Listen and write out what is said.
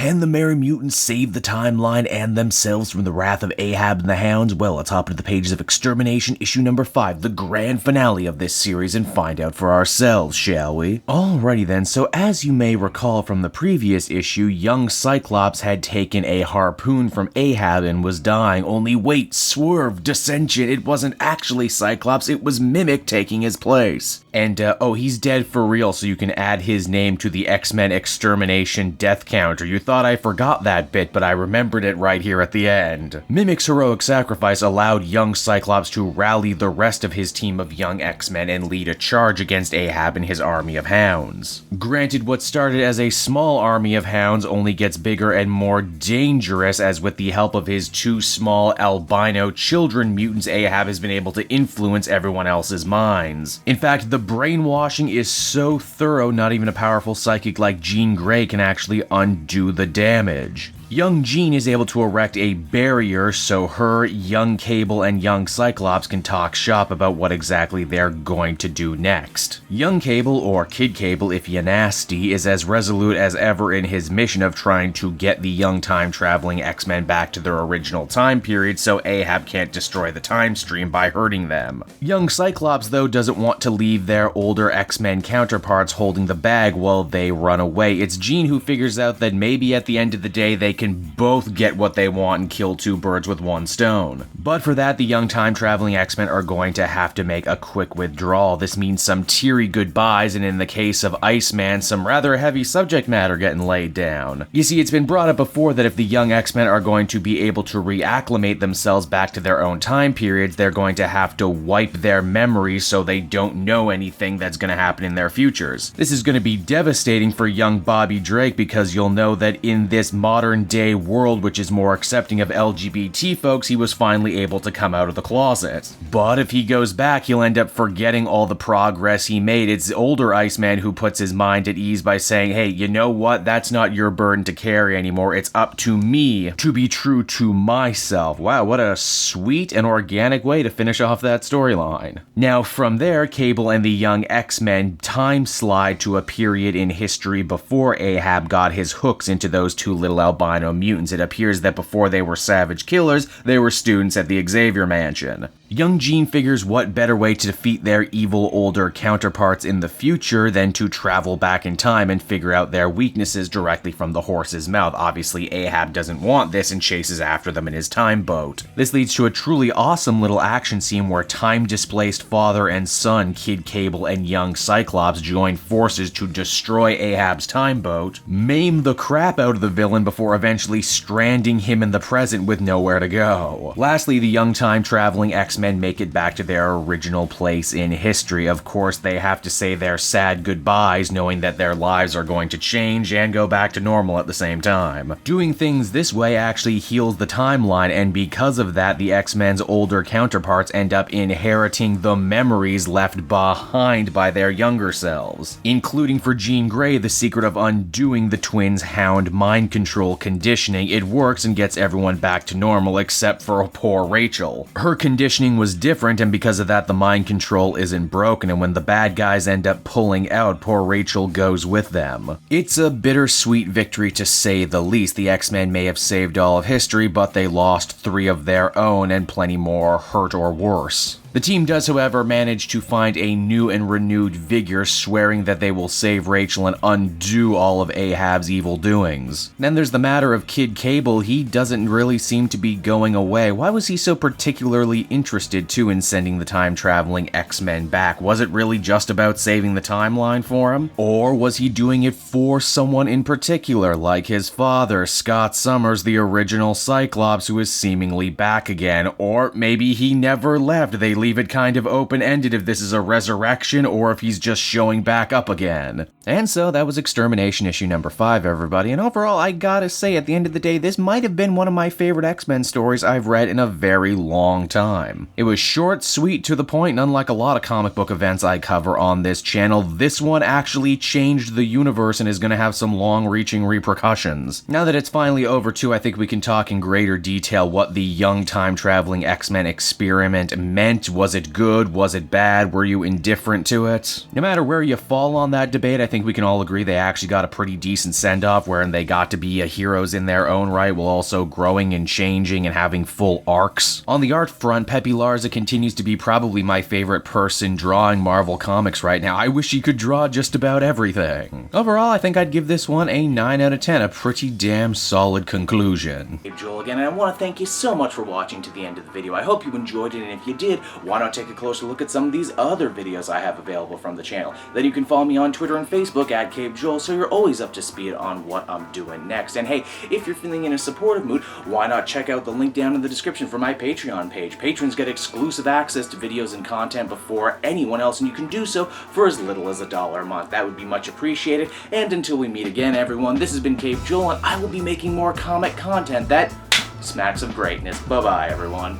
Can the Merry Mutants save the timeline and themselves from the wrath of Ahab and the Hounds? Well, let's hop into the pages of Extermination issue number 5, the grand finale of this series, and find out for ourselves, shall we? Alrighty then, so as you may recall from the previous issue, young Cyclops had taken a harpoon from Ahab and was dying, only wait, swerve, dissension, it wasn't actually Cyclops, it was Mimic taking his place. And, he's dead for real, so you can add his name to the X-Men Extermination death counter. You thought I forgot that bit, but I remembered it right here at the end. Mimic's heroic sacrifice allowed young Cyclops to rally the rest of his team of young X-Men and lead a charge against Ahab and his army of hounds. Granted, what started as a small army of hounds only gets bigger and more dangerous, as with the help of his 2 small albino children mutants, Ahab has been able to influence everyone else's minds. In fact, the brainwashing is so thorough, not even a powerful psychic like Jean Grey can actually undo the damage. Young Jean is able to erect a barrier so her, young Cable, and young Cyclops can talk shop about what exactly they're going to do next. Young Cable, or Kid Cable if you nasty, is as resolute as ever in his mission of trying to get the young time-traveling X-Men back to their original time period so Ahab can't destroy the time stream by hurting them. Young Cyclops, though, doesn't want to leave their older X-Men counterparts holding the bag while they run away. It's Jean who figures out that maybe at the end of the day they can both get what they want and kill 2 birds with 1 stone. But for that, the young time-traveling X-Men are going to have to make a quick withdrawal. This means some teary goodbyes, and in the case of Iceman, some rather heavy subject matter getting laid down. You see, it's been brought up before that if the young X-Men are going to be able to reacclimate themselves back to their own time periods, they're going to have to wipe their memories so they don't know anything that's going to happen in their futures. This is going to be devastating for young Bobby Drake, because you'll know that in this modern day world which is more accepting of LGBT folks, he was finally able to come out of the closet. But if he goes back, he'll end up forgetting all the progress he made. It's the older Iceman who puts his mind at ease by saying, hey, you know what, that's not your burden to carry anymore, it's up to me to be true to myself. Wow, what a sweet and organic way to finish off that storyline. Now from there, Cable and the young X-Men time slide to a period in history before Ahab got his hooks into those 2 little albino mutants. It appears that before they were savage killers, they were students at the Xavier Mansion. Young Jean figures what better way to defeat their evil older counterparts in the future than to travel back in time and figure out their weaknesses directly from the horse's mouth. Obviously, Ahab doesn't want this and chases after them in his time boat. This leads to a truly awesome little action scene where time-displaced father and son, Kid Cable and young Cyclops, join forces to destroy Ahab's time boat, maim the crap out of the villain before eventually stranding him in the present with nowhere to go. Lastly, the young time-traveling X-Men make it back to their original place in history. Of course, they have to say their sad goodbyes, knowing that their lives are going to change and go back to normal at the same time. Doing things this way actually heals the timeline, and because of that, the X-Men's older counterparts end up inheriting the memories left behind by their younger selves, including for Jean Grey the secret of undoing the twins' hound mind control conditioning. It works and gets everyone back to normal except for poor Rachel. Her conditioning was different, and because of that the mind control isn't broken, and when the bad guys end up pulling out, poor Rachel goes with them. It's a bittersweet victory to say the least. The X-Men may have saved all of history, but they lost 3 of their own and plenty more hurt or worse. The team does, however, manage to find a new and renewed vigor, swearing that they will save Rachel and undo all of Ahab's evil doings. Then there's the matter of Kid Cable. He doesn't really seem to be going away. Why was he so particularly interested, too, in sending the time-traveling X-Men back? Was it really just about saving the timeline for him? Or was he doing it for someone in particular, like his father, Scott Summers, the original Cyclops, who is seemingly back again? Or maybe he never left. They leave it kind of open-ended if this is a resurrection or if he's just showing back up again. And so that was Extermination issue number 5, everybody, and overall I gotta say, at the end of the day, this might have been one of my favorite X-Men stories I've read in a very long time. It was short, sweet, to the point, and unlike a lot of comic book events I cover on this channel, this one actually changed the universe and is gonna have some long-reaching repercussions. Now that it's finally over too, I think we can talk in greater detail what the young time-traveling X-Men experiment meant, Was it good? Was it bad? Were you indifferent to it? No matter where you fall on that debate, I think we can all agree they actually got a pretty decent send-off wherein they got to be heroes in their own right while also growing and changing and having full arcs. On the art front, Pepe Larza continues to be probably my favorite person drawing Marvel Comics right now. I wish he could draw just about everything. Overall, I think I'd give this one a 9 out of 10, a pretty damn solid conclusion. Hey, Joel again, and I want to thank you so much for watching to the end of the video. I hope you enjoyed it, and if you did, why not take a closer look at some of these other videos I have available from the channel. Then you can follow me on Twitter and Facebook at CaveJoel, so you're always up to speed on what I'm doing next. And hey, if you're feeling in a supportive mood, why not check out the link down in the description for my Patreon page. Patrons get exclusive access to videos and content before anyone else, and you can do so for as little as $1 a month. That would be much appreciated. And until we meet again, everyone, this has been CaveJoel, and I will be making more comic content that smacks of greatness. Bye-bye, everyone.